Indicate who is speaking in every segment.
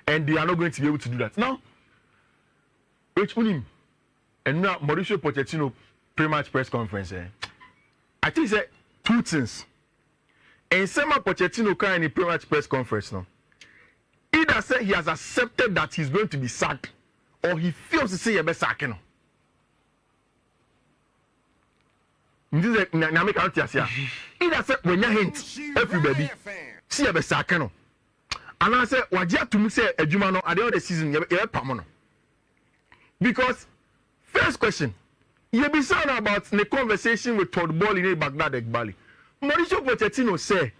Speaker 1: and they are not going to be able to do that. Now, which unim, and now Mauricio Pochettino pre-match press conference. I think it's two things. And some Pochettino can in the pre-match press conference now. Either say he has accepted that he's going to be sacked, or he feels to say he be sacked. Either say when you hint everybody see he be sacked. And I say wajia to me say ejuma no at the end of the season you be pamono. Because first question, you be saying about the conversation with Todd Bowley in Baghdad Ekbali. Mauricio Pochettino say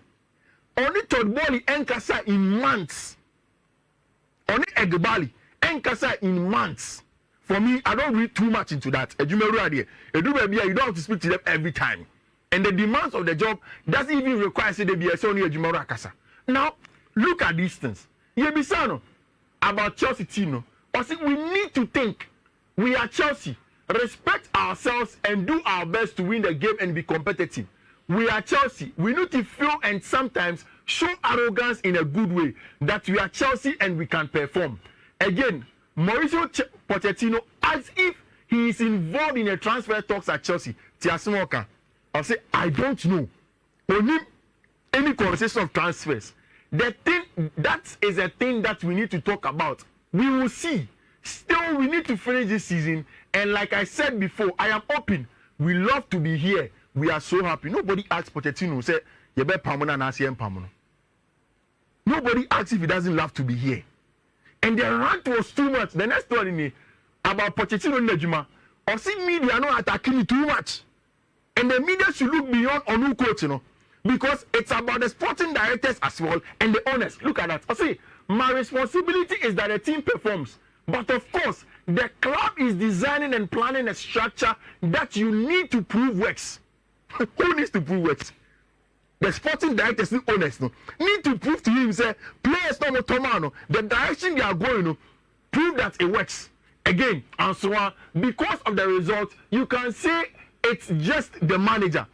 Speaker 1: only Todd Bowley enkasa in months. Only Ekbali enkasa in months. For me, I don't read too much into that. You don't have to speak to them every time. And the demands of the job doesn't even require say they be only Ejumero Akasa. Now, look at these things. You be saying about Chelsea team. I think we need to think we are Chelsea. Respect ourselves and do our best to win the game and be competitive. We are Chelsea. We need to feel and sometimes show arrogance in a good way that we are Chelsea and we can perform. Again, Mauricio Pochettino, as if he is involved in a transfer talks at Chelsea. Tiasimoka, I'll say, I don't know. Only any conversation of transfers. The thing that is a thing that we need to talk about. We will see. Still, we need to finish this season. And like I said before, I am open. We love to be here. We are so happy. Nobody asks Pochettino, say, you better Pamona and ACM Pamona. Nobody asks if he doesn't love to be here. And the rant was too much. The next story me about Pochettino Nejuma, or see media not attacking too much. And the media should look beyond on who coach, because it's about the sporting directors as well and the owners. Look at that. I see, my responsibility is that the team performs. But of course, the club is designing and planning a structure that you need to prove works. Who needs to prove works? The sporting directors, the owners, need to prove to him, say, players no tomorrow, the direction they are going, prove that it works. Again, and so on, because of the result, you can say it's just the manager.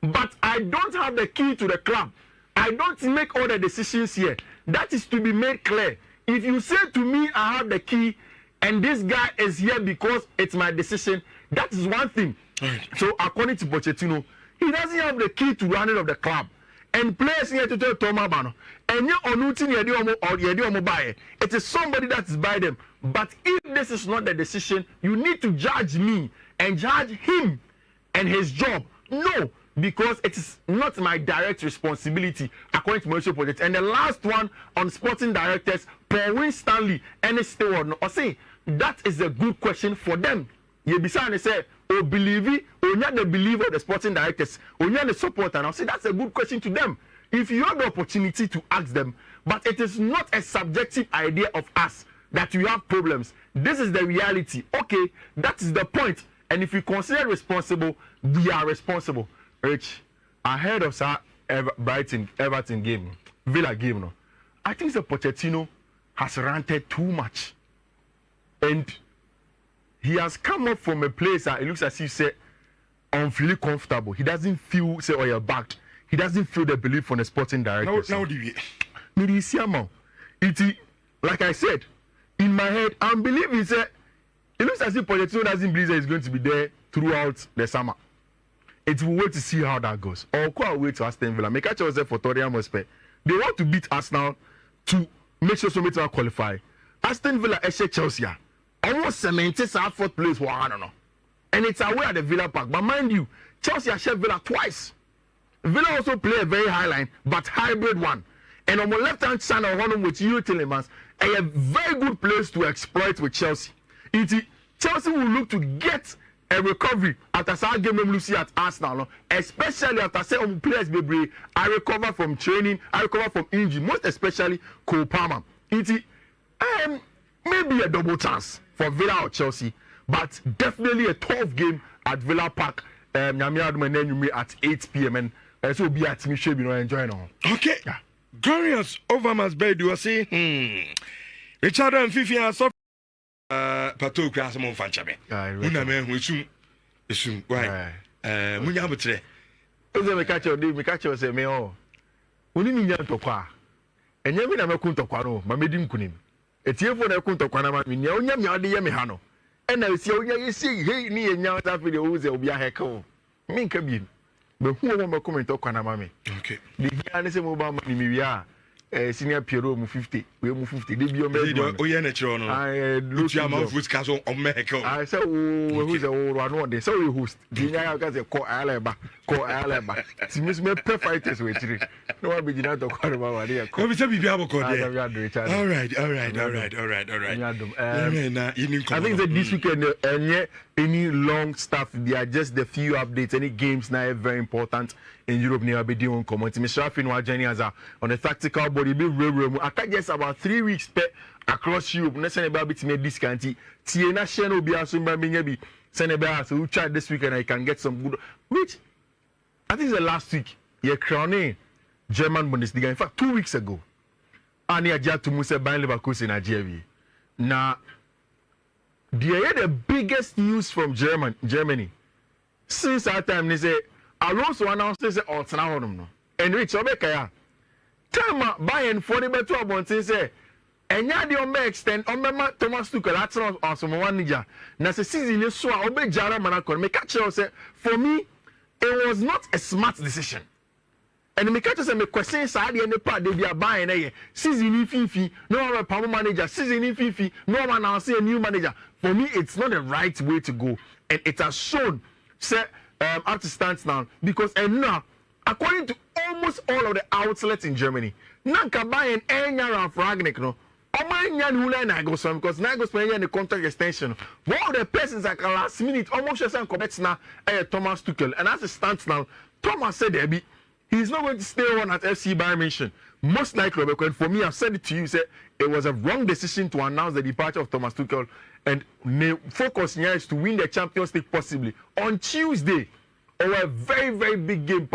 Speaker 1: But I don't have the key to the club. I don't make all the decisions here. That is to be made clear. If you say to me, I have the key, and this guy is here because it's my decision, that is one thing. Right. So according to Pochettino, he doesn't have the key to running of the club. And players here to tell Thomas Bano. And you are not or it is somebody that is by them. But if this is not the decision, you need to judge me and judge him and his job. No, because it is not my direct responsibility, according to Mauricio Pochettino. And the last one on sporting directors, Paul Stanley and Stewart. I say that is a good question for them. You be saying, say, oh, believe it, or not the believer, the sporting directors, or not the supporter. And I'll say that's a good question to them. If you have the opportunity to ask them, but it is not a subjective idea of us that we have problems. This is the reality. Okay, that is the point. And if you consider responsible, we are responsible. Rich, ahead of Everton game, Villa game, no, I think the Pochettino has ranted too much. And he has come up from a place that it looks as if say unfeeling comfortable. He doesn't feel say oh you're back. He doesn't feel the belief from the sporting director. Now it like I said, in my head, I'm believing say it looks as if Pochettino doesn't believe that he's going to be there throughout the summer. It will wait to see how that goes. Or quite wait to Aston Villa. Make sure for Tottenham Hotspur. They want to beat Arsenal to make sure somebody will qualify. Aston Villa, Chelsea. Almost cemented our fourth place. I don't know. And it's away at the Villa Park. But mind you, Chelsea has Villa twice. Villa also play a very high line, but hybrid one. And on the left-hand side of one with you, Tillemans, a very good place to exploit with Chelsea. Chelsea will look to get a recovery after that game Lucy at Arsenal, especially after say players be I recover from training, I recover from injury, most especially Cole Palmer. Maybe a double chance for Villa or Chelsea, but definitely a tough game at Villa Park. At 8 p.m. and so be at me should be enjoying on. Okay. Yeah. Glorious Overmars bed you see. Richard and Fifi are so Pato class among Fanchabe. Una man who soon why Munyabutre. Me catch you say me oh. Uni to kwa. And Yamina Makunto Quaro, Mamedim Kunim. etiefo na ekunto kwana ma me nya onya me ade ye me ha no e na esi onya ye si he ni ye nya ta fi de o ze obi aheka me nka bi be hu o mo comment kwana ma me
Speaker 2: okay
Speaker 1: de bia ne se mo ba ma ni mi wi a senior Piero mu 50 we mu 50 de bi o me
Speaker 2: o ye na chiro no lutia man fruit ka so o meheka
Speaker 1: I say o who ze o no de so we host de nya ka se ko aleba ti mi me pre fighters we tiri no one be jina to kware ma wa de ko
Speaker 2: bi se bibia boko de
Speaker 1: all
Speaker 2: right
Speaker 1: I think that this weekend any long stuff, they are just the few updates. Any games now are very important in Europe. Never be doing comment. Mr. Rafi no journey as a on the tactical body. Be real. I can guess about 3 weeks across Europe. Next time about to make discount. Tiena Sheno be assumed maybe send a so we try this weekend. I can get some good. Which I think the last week. You're crowning German Bundesliga. In fact, 2 weeks ago, Arne Ajatu Musa Bayern Leverkusen Nigeria. Now. They had the biggest news from Germany. Since that time, they say, Alonso announced they say, oh, it's not no. And Rich Obekaya. Time Bayern for the better about say, and ya the on extend on my Thomas Tuchel, that's not awesome one ninja. Now, the season is so Obe Jara Manakon. Me catch you say, for me, it was not a smart decision. And me catch say me question side the part they be buying season in Fiifi, no one power manager, season in Fiifi, no one now see a new manager. For me, it's not the right way to go, and it has shown say up to stand now because and now according to almost all of the outlets in Germany, nanka buying any around for Ragnick no. Because Nagelsmann the contract extension. One of the persons at the last minute almost just connects now Thomas Tuchel, and as it stands now, Thomas said there be. He's not going to stay on at FC Bayern Munich. Most likely, because for me, I've said it to you, say it was a wrong decision to announce the departure of Thomas Tuchel, and the focus here is to win the Champions League possibly on Tuesday, or a very, very big game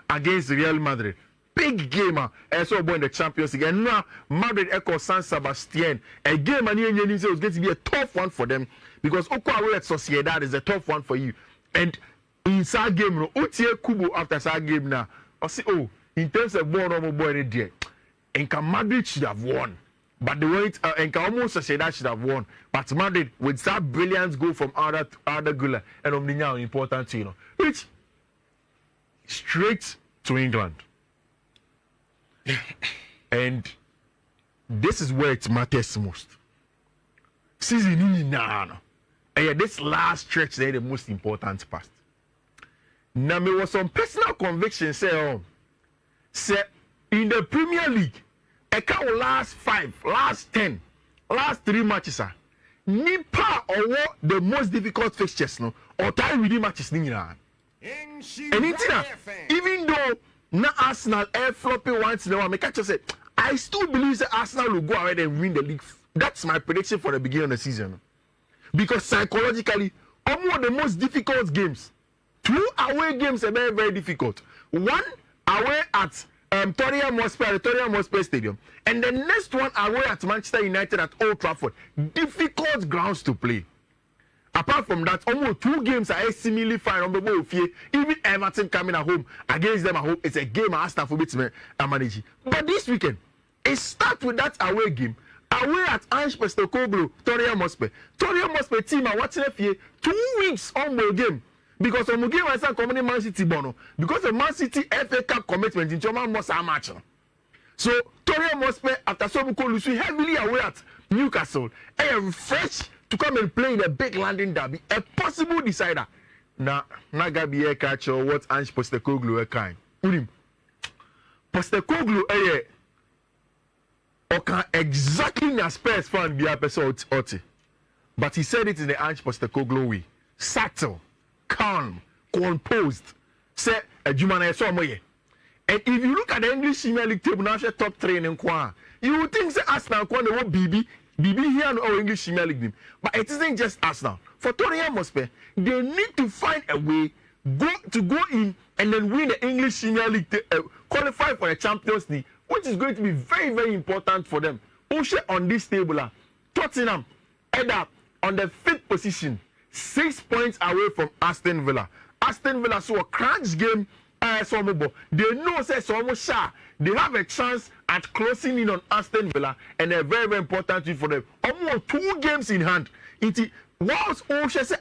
Speaker 1: against Real Madrid. Big game, so in the Champions League. And now Madrid echo San Sebastian, a game and you say it's going to be a tough one for them because Okwa at Sociedad is a tough one for you. And in that game, Otie Kubo after that game now. I say, oh, in terms of ball, no more there. And Madrid should have won. But the way and almost say that should have won. But Madrid with that brilliant goal from Arda Güler and Omninya important, you know, which straight to England. And this is where it matters most. Season in now. And this last stretch is the most important part. Now, me was some personal conviction say in the Premier League, I can last 5, last 10, last 3 matches nipa or the most difficult fixtures no or time within matches ni nyina. And even though na Arsenal air flopping once in a while, me catch say I still believe that Arsenal will go ahead and win the league. That's my prediction for the beginning of the season. Because psychologically, almost the most difficult games. 2 away games are very, very difficult. 1 away at Tottenham Hotspur Stadium, and the next one away at Manchester United at Old Trafford. Difficult grounds to play. Apart from that, almost 2 games are seemingly fine on the ball. Even Everton coming at home against them at home, it's a game I asked for to manage. But this weekend, it starts with that away game. Away at Ange Postecoglou, Tottenham Hotspur team are watching it 2 weeks on the game. Because of Mugi was coming Man City Bono. Because of Man City FA Cup commitment in German most match. So Tottenham Hotspur after Sobuko Lucy heavily away at Newcastle. And fresh to come and play in a big London derby. A possible decider. Now, Nagabi a catch or what Ange Postecoglou a kind. Unim. Postecoglou okay, exactly na Spurs fan be a person oti. But he said it in the Ange Postecoglou way. Subtle. Calm, composed. Say a Jumana so moye. And if you look at the English Premier League table, now top 3 in Kwa, you would think say Arsenal Kwa they want BB here on our English Premier League team. But it isn't just Arsenal. For Tottenham Hotspur, they need to find a way go in and then win the English Premier League, qualify for the Champions League, which is going to be very, very important for them. Ushe on this table, Tottenham end up on the 5th position. 6 points away from Aston Villa. Aston Villa saw a crunch game. They know say so much they have a chance at closing in on Aston Villa, and a very, very important thing for them. Almost 2 games in hand. Whilst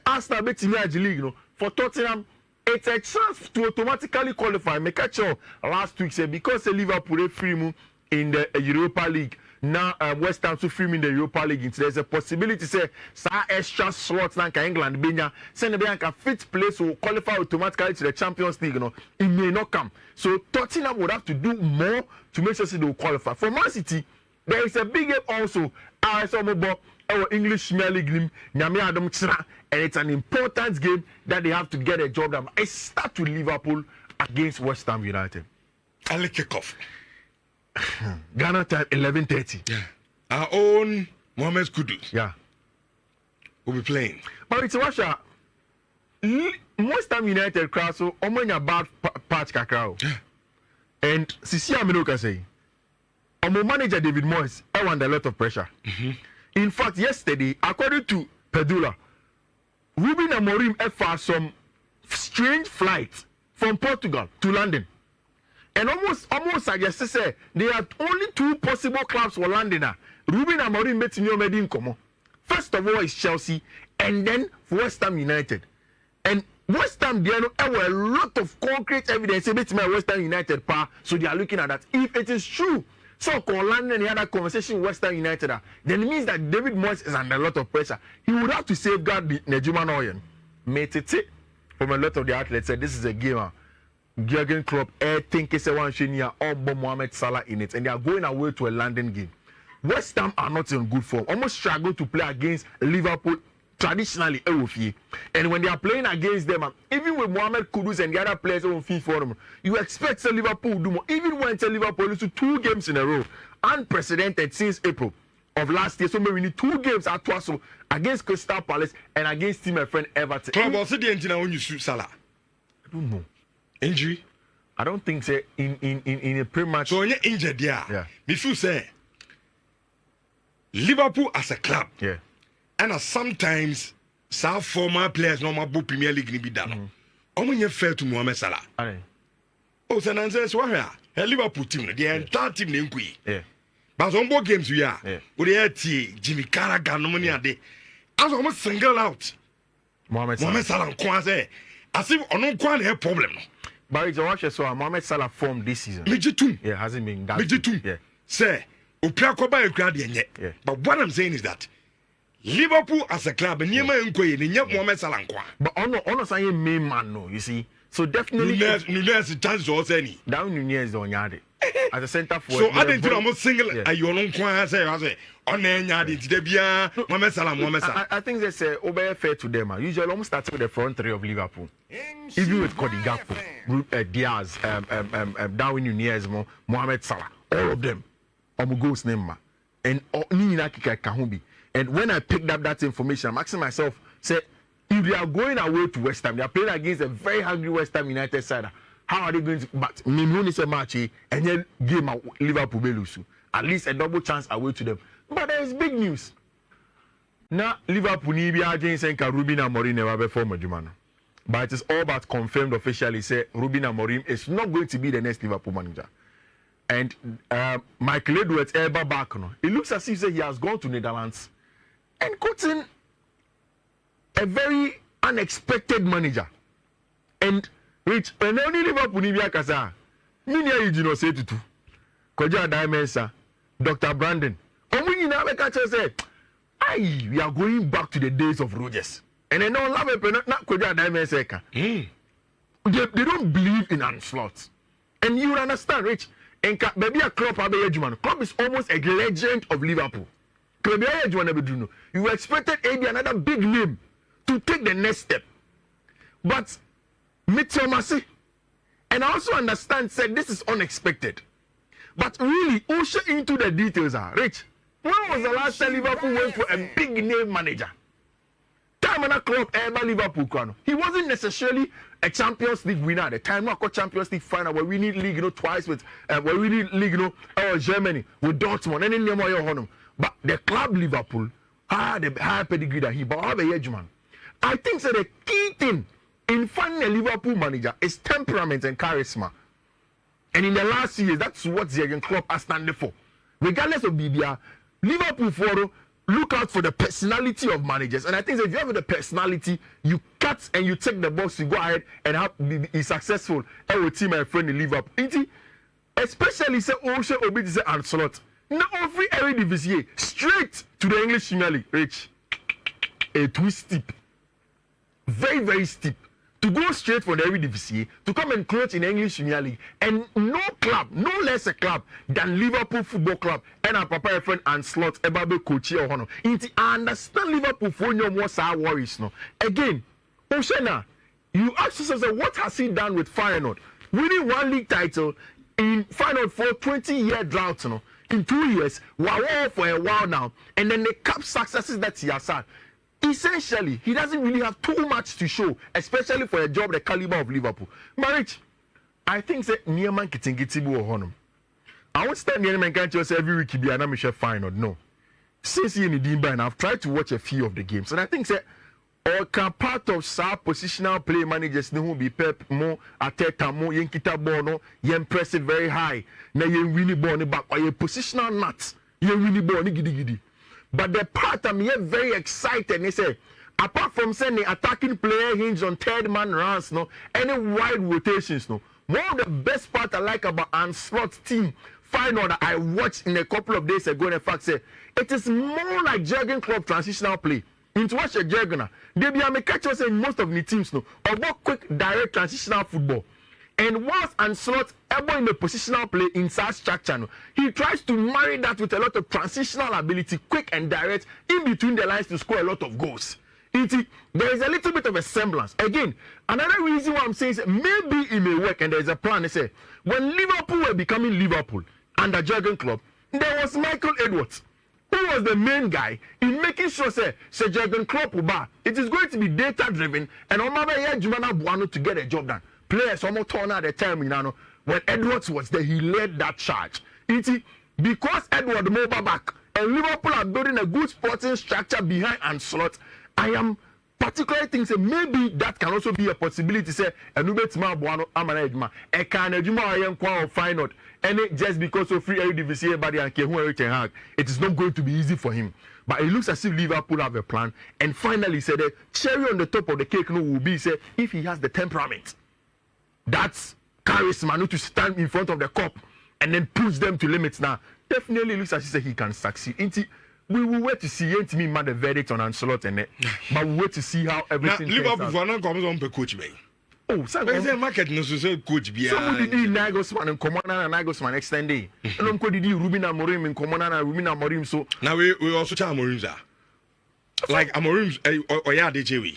Speaker 1: Arsenal beat the league, you know, for Tottenham, it's a chance to automatically qualify. Make a sure last week, say because Liverpool free move in the Europa League. Now West Ham to free in the Europa League. There's a possibility say extra slots like England Benya send a fit place will qualify automatically to the Champions League. You know, it may not come. So Tottenham would have to do more to make sure they will qualify. For Man City, there is a big game also. Our English Premier League game, and it's an important game that they have to get a job done. It starts with Liverpool against West Ham United.
Speaker 2: Early kickoff.
Speaker 1: Ghana time 11:30.
Speaker 2: Yeah. Our own Mohamed Kudus.
Speaker 1: Yeah.
Speaker 2: Will be playing.
Speaker 1: But it's Russia. West Ham United crowd so omonya bad patch kakra.
Speaker 2: Yeah.
Speaker 1: And Sisi Amino can say, our manager David Moyes, I want a lot of pressure. In fact, yesterday, according to Pedula, Ruben Amorim had some strange flights from Portugal to London. And almost suggested say there are only 2 possible clubs for London. Ruben Amorim met in Como. First of all is Chelsea, and then West Ham United. And West Ham, there were a lot of concrete evidence about West Ham United, so they are looking at that. If it is true, so London and the other conversation with West Ham United, then it means that David Moyes is under a lot of pressure. He would have to safeguard the Nejuman Oyen. Metete, from a lot of the athletes said this is a game. Jurgen Klopp, I think it's a one Shania or Mohamed Salah in it, and they are going away to a London game. West Ham are not in good form. Almost struggle to play against Liverpool traditionally. And when they are playing against them, even with Mohamed Kudus and the other players on FIFA for them, you expect Liverpool to do more. Even when Liverpool lose 2 games in a row, unprecedented since April of last year. So maybe we need 2 games at Twasso against Crystal Palace and against my friend Everton.
Speaker 2: Club also the engine when you shoot Salah.
Speaker 1: I don't know.
Speaker 2: Injury?
Speaker 1: I don't think so. In a pre-match.
Speaker 2: So when you're injured, yeah. If you say Liverpool as a club,
Speaker 1: yeah,
Speaker 2: and sometimes some former players no more Premier League ni be done. Omo nye fair to Mohamed Salah. Oh, so nonsense what here? Liverpool team, the entire team na nkui.
Speaker 1: Yeah.
Speaker 2: But some more games we are. We dey Jimmy Carragher no money ade. As almost single out Mohamed Salah nko say as if ono nko na problem no.
Speaker 1: But it's a watch so Mohamed Salah form this season.
Speaker 2: Yeah,
Speaker 1: hasn't been that.
Speaker 2: Yeah. Say, Opia Koba e crowd yenye. But what I'm saying is that Liverpool as a club, Nyema Nkoye, Nyema Mohamed Salah nkwa.
Speaker 1: But ono saying main man no, you see. So definitely
Speaker 2: Nunez chance or any.
Speaker 1: Down Nunez on yard. As a center forward.
Speaker 2: So I didn't almost single you don't say on Mohamed Salah.
Speaker 1: I think they say over fair to them. Usually almost starting with the front 3 of Liverpool. Even with Cody Gakpo, Diaz, Darwin Nunez, Mohamed Salah, all of them. Omugo's name. And Nina Kahumbi. And when I picked up that information, I'm asking myself, say, if they are going away to West Ham, they are playing against a very hungry West Ham United side. How are they going to? But Mimuni is a match, and then game of Liverpool Belusu. At least a double chance away to them. But there is big news. Now Liverpool need be against Ruben Amorim never before Majumano. But it is all but confirmed officially. Say Ruben Amorim is not going to be the next Liverpool manager. And Michael Edwards ever back. It looks as if he has gone to Netherlands and gotten a very unexpected manager. And which and only Liverpool need be a casa. Many you know say to Koja Dimensa, Dr. Brandon. We are going back to the days of Rodgers. And they don't love it, not Koja Dimensa. They don't believe in Slott. And you understand, Rich. And maybe a club Club is almost a legend of Liverpool. You expected maybe another big name to take the next step. But Mitchell, and I also understand, said this is unexpected. But really, usher into the details are Rich. When was the last time Liverpool went for a big name manager? Time when a club ever Liverpool. He wasn't necessarily a Champions League winner at the time. We got Champions League final where we need league, twice with where we need league, Germany with Dortmund and then Honum. But the club Liverpool had a high pedigree that he but have a Hedgeman. I think so the key thing in finding a Liverpool manager is temperament and charisma. And in the last years, that's what Jurgen Klopp has standing for. Regardless of BBR, Liverpool for look out for the personality of managers. And I think that if you have the personality, you cut and you take the box, you go ahead and be successful. Every team my friend in Liverpool. Especially say also Obi say and Slott. Now every division straight to the English Premier League. Rich. Too steep. Very, very steep. To go straight from the Eredivisie to come and close in the English Premier League, and no club, no less a club than Liverpool Football Club and our papa friend and Slott Ebabe coach or hono. I understand Liverpool for no more worries no. Again, Oshena, you ask yourself what has he done with Feyenoord? Winning one league title in Feyenoord for 20-year drought no. In 2 years, wow for a while now, and then the cup successes that he has had. Essentially, he doesn't really have too much to show, especially for a job the caliber of Liverpool. Marriage, I think that Niaman Kitingitibu or Honum. I won't stand near man can't just every week be an amateur final. No. Since he in the Dimba, and I've tried to watch a few of the games, and I think that all part of sub positional play managers who be Pep more Ateta more Yenkita Bono, yen press it very high. Now you really born back or your positional nuts, you really born giddy. But the part I'm here very excited, they say, apart from saying the attacking player hinge on third man runs, no, any wide rotations, no. One of the best part I like about Slott's team, Feyenoord that I watched in a couple of days ago, in fact, say it is more like Jurgen Klopp transitional play. Into what a Jurgen, they be a catch us in most of the teams, no, or more quick direct transitional football. And once Slott ever in the positional play inside structure, no, he tries to marry that with a lot of transitional ability, quick and direct, in between the lines to score a lot of goals. There is a little bit of a semblance. Again, another reason why I'm saying is maybe it may work, and there is a plan. They say when Liverpool were becoming Liverpool under Jurgen Klopp, there was Michael Edwards, who was the main guy in making sure say Jurgen Klopp it is going to be data driven, and on my way Jumana Buano to get a job done. Players almost turned out the time, you know, when Edwards was there, he led that charge. Because Edward moved back and Liverpool are building a good sporting structure behind and Slott, I am particularly thinking maybe that can also be a possibility. Say, Feyenoord, and just because of free Eredivisie, body and Kehu, it is not going to be easy for him. But it looks as if Liverpool have a plan. And finally, said the cherry on the top of the cake no will be say if he has the temperament. That's charisma to stand in front of the cup and then push them to limits now. Definitely looks as if he can succeed. We will wait to see me mad the verdict on Slott and it. But we wait to see how everything
Speaker 2: Liverpool for now comes on per coach way.
Speaker 1: Oh, so
Speaker 2: market no so coach be.
Speaker 1: So did Nagelsmann and Komana and Nagelsmann extended. And did Ruben Amorim and Komana and Ruben Amorim so
Speaker 2: now we also tell Amorim like Amorim or yeah DJ.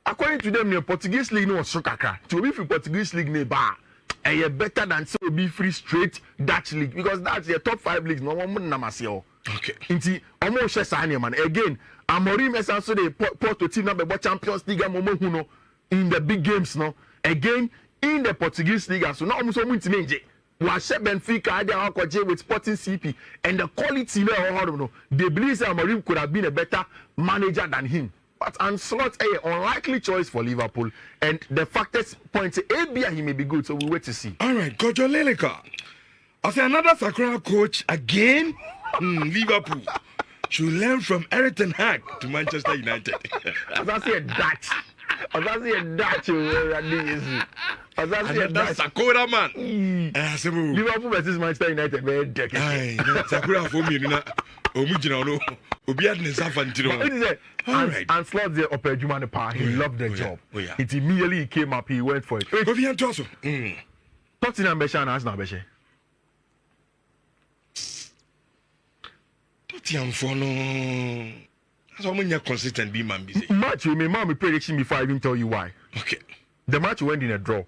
Speaker 1: According to them, the Portuguese league no so kakra. To be for Portuguese league ne ba, better than so be free straight Dutch league because that's the top 5 leagues. No one namasio.
Speaker 2: Okay.
Speaker 1: Inti almost share man. Again, Amorim is also the Porto team number Champions League momo huno in the big games no. Again in the Portuguese league so now almost win to Washe Benfica they are with Sporting CP and the quality no they believe Amorim could have been a better manager than him. But Slott an unlikely choice for Liverpool, and the factors point to ABA he may be good, so we'll wait to see.
Speaker 2: All right, Coach Oleleka. I say another Sakura coach again. Liverpool should learn from Erik ten Hag to Manchester United.
Speaker 1: That's a Dutch. That's a Dutch.
Speaker 2: That's Sakura man.
Speaker 1: Liverpool versus Manchester United. Very decade.
Speaker 2: Sakura for me, no.
Speaker 1: And Slott the upper human power. He loved the job. It immediately came up. He went for it. Tottenham Besha and Arsenal Besha.
Speaker 2: Tottenham for no. That's how many consistent be man busy.
Speaker 1: Match you may my prediction before I even tell you why.
Speaker 2: Okay.
Speaker 1: The match went in a draw.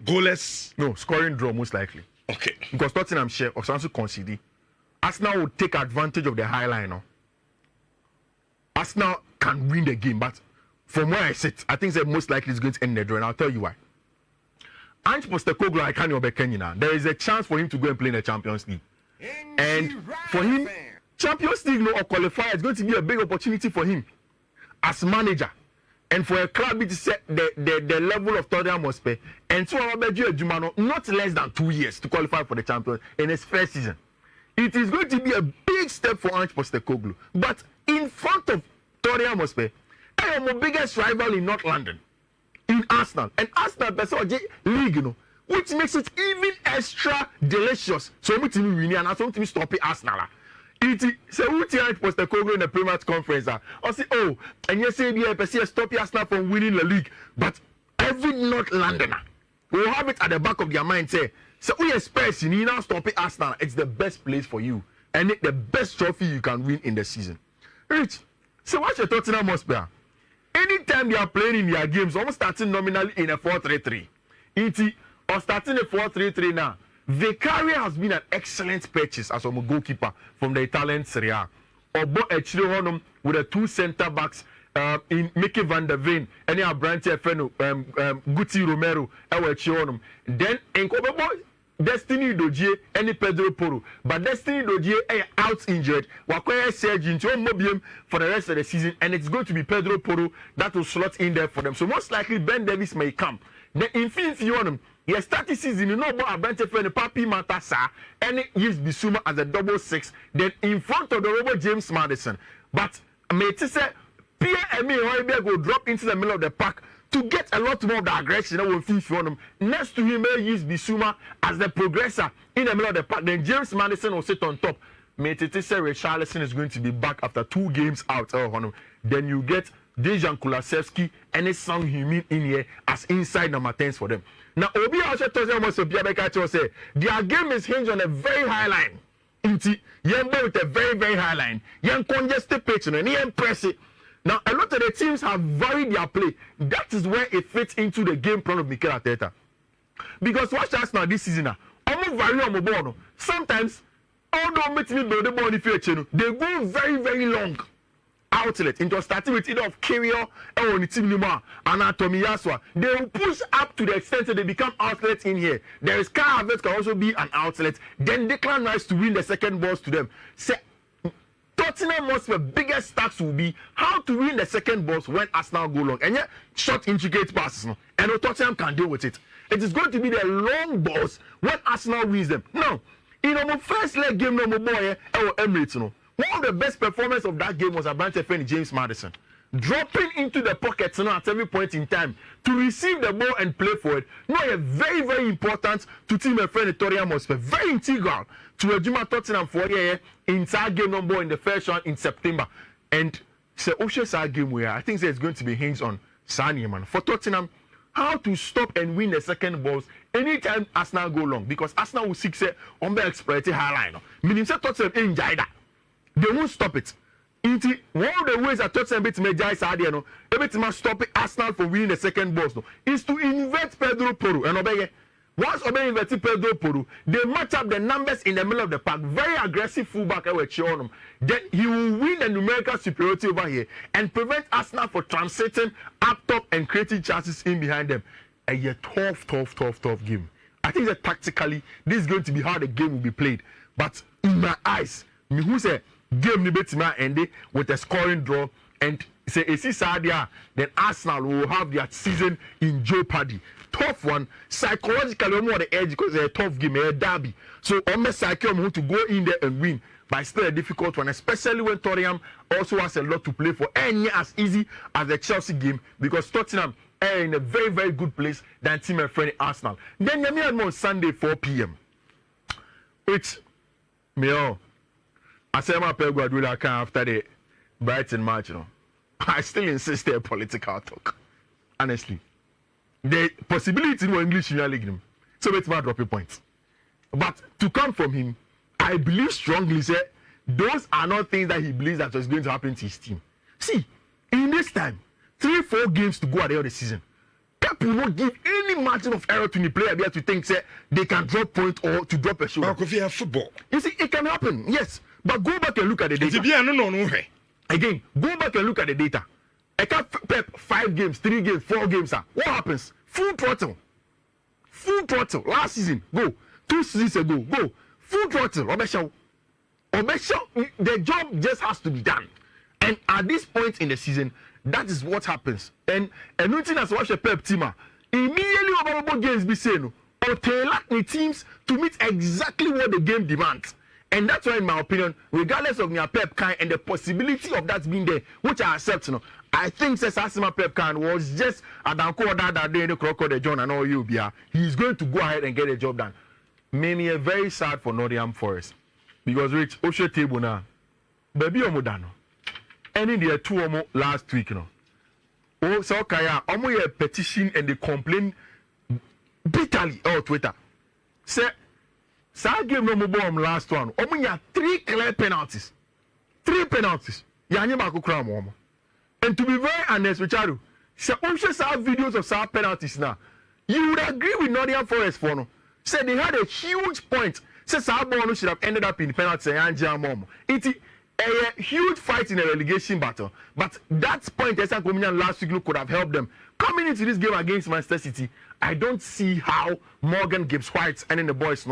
Speaker 2: Goalless.
Speaker 1: No, scoring draw most likely.
Speaker 2: Okay.
Speaker 1: Because Tottenham share of Sansu concede. Arsenal will take advantage of the high line. No? Arsenal can win the game, but from where I sit, I think that most likely it's going to end the draw, and I'll tell you why. Ange Postecoglou, I can't be Kenya. There is a chance for him to go and play in the Champions League, and for him, Champions League or qualifier is going to be a big opportunity for him as manager. and for a club to set the level of Tottenham Hotspur, and so not less than 2 years to qualify for the Champions in his first season. It is going to be a big step for Ange Postecoglou. But in front of Tottenham Hotspur, I am the biggest rival in North London, in Arsenal. And Arsenal is league, you know, which makes it even extra delicious. So we team win and also team stop Arsenal. It so we team Postecoglou in the Premier Conference. I say, oh, and you say we stop Arsenal from winning the league, but every North Londoner will have it at the back of their mind. Say, so we expect you now stop Arsenal. It's the best place for you, and it's the best trophy you can win in the season. Rich, so what's your Tottenham Hotspur? Anytime they are playing in their games, almost starting nominally in a 4-3-3, or starting a 4-3-3 now. Vicaria has been an excellent purchase as a goalkeeper from the Italian Serie A. Obo Echiro with the 2 centre backs in Mickey van der Ven and our branch Feno Guti Romero Echiro. Then in Kobo Destiny Doje and Pedro Porro. But Destiny Doje out injured. Wakoya Serge into Mobium for the rest of the season, and it's going to be Pedro Porro that will slot in there for them. So most likely Ben Davies may come. Then in Fiifi-Manfred, he started season, you know about a branch of Papi Matassa, and he used Bissouma as a 6-6. Then in front of the Robert James Maddison. But Metisse, Pierre Emile Hoiberg will drop into the middle of the pack to get a lot more of the aggression that will Fiifi-Manfred. Next to him, he use Bissouma as the progressor in the middle of the pack. Then James Maddison will sit on top. Metisse Richarlison is going to be back after 2 games out. Then you get Dejan Kulusevski and his son Heung-min in here as inside number 10s for them. Now, Obi also tells them also say their game is hinged on a very high line. Yembo with a very, very high line. Young congested pitch and impressive. Now, a lot of the teams have varied their play. That is where it fits into the game plan of Mikel Arteta. Because watch us now this season now. Sometimes, although they go very, very long. Outlet into starting with either of Kyrio or Nitimnuma and Atomiaswa. They will push up to the extent that they become outlets in here. There is Kai Havertz can also be an outlet. Then Declan Rice to win the second balls to them. Say, Tottenham Hotspur biggest stats will be how to win the second balls when Arsenal go long. And yet, short intricate passes. No? And Tottenham can deal with it. It is going to be the long balls when Arsenal wins them. Now, in our first leg game, no more boy, Emirates, no. One of the best performances of that game was a branch of James Maddison. Dropping into the pockets at every point in time to receive the ball and play for it. No, very, very important to team a friend Tottenham Hotspur. Very integral to a Juma Tottenham for a inside game number in the first round in September. And it's an Osha game where I think it's going to be hinged on Sani, man. For Tottenham, how to stop and win the second balls anytime Arsenal go long. Because Arsenal will seek on the exploited high line. Meaning Tottenham enjoy that. They won't stop it. One of the ways that Tottenham beat Majai Sadia, no, every time stop Arsenal from winning the second balls, no, is to invert Pedro Porro and Obey. Once Obey inverted Pedro Porro, they match up the numbers in the middle of the park. Very aggressive fullback, then he will win the numerical superiority over here and prevent Arsenal from transiting up top and creating chances in behind them. A tough game. I think that tactically, this is going to be how the game will be played. But in my eyes, me who say game ni betima ended with a scoring draw and say Sadia, then Arsenal will have their season in jeopardy. Tough one, psychologically more the edge because it's a tough game, a derby. So on the psyche I'm going to go in there and win, but still a difficult one, especially when Tottenham also has a lot to play for. And as easy as the Chelsea game because Tottenham are in a very, very good place than team and friend Arsenal. Then you meet on Sunday 4 p.m. Which me I say my Pep Guardiola can after the Brighton match, you know. I still insist they're political talk. Honestly. The possibility in English Premier League, so it's my dropping points. But to come from him, I believe strongly that those are not things that he believes that was going to happen to his team. See, in this time, 3-4 games to go at the end of the season. Pep will not give any margin of error to the player to think say they can drop point or to drop a shoulder.
Speaker 2: Football.
Speaker 1: You see, it can happen, yes. But go back and look at the data. Again, go back and look at the data. I can't Pep 5 games, 3 games, 4 games. What happens? Full throttle. Last season, go. 2 seasons ago, go. Full throttle. The job just has to be done. And at this point in the season, that is what happens. And nothing as watch a Pep team, immediately about games be saying, or tailor the teams to meet exactly what the game demands. And that's why, in my opinion, regardless of your Pep kind and the possibility of that being there, which I accept, I think Sasima Pep kind was just Adanko that day in the Crocodile John and all you be. He's going to go ahead and get a job done. Made me very sad for Nottingham Forest because Rich Oshe table now, baby omudano. And in the 2 omo last week, Oh, so Kaya, omo a petition and they complain bitterly on Twitter. Say. Sa game no more last one. Omo ya 3 clear penalties. 3 penalties. Ya nye bako kra mo. And to be very honest with you, say once saw videos of sa penalties now, you would agree with Nottingham Forest for no. Say they had a huge point. Say sa ball should have ended up in penalty and jam mom. It a huge fight in a relegation battle. But that point Esa Kominian last week could have helped them. Coming into this game against Manchester City, I don't see how Morgan Gibbs White and then the boys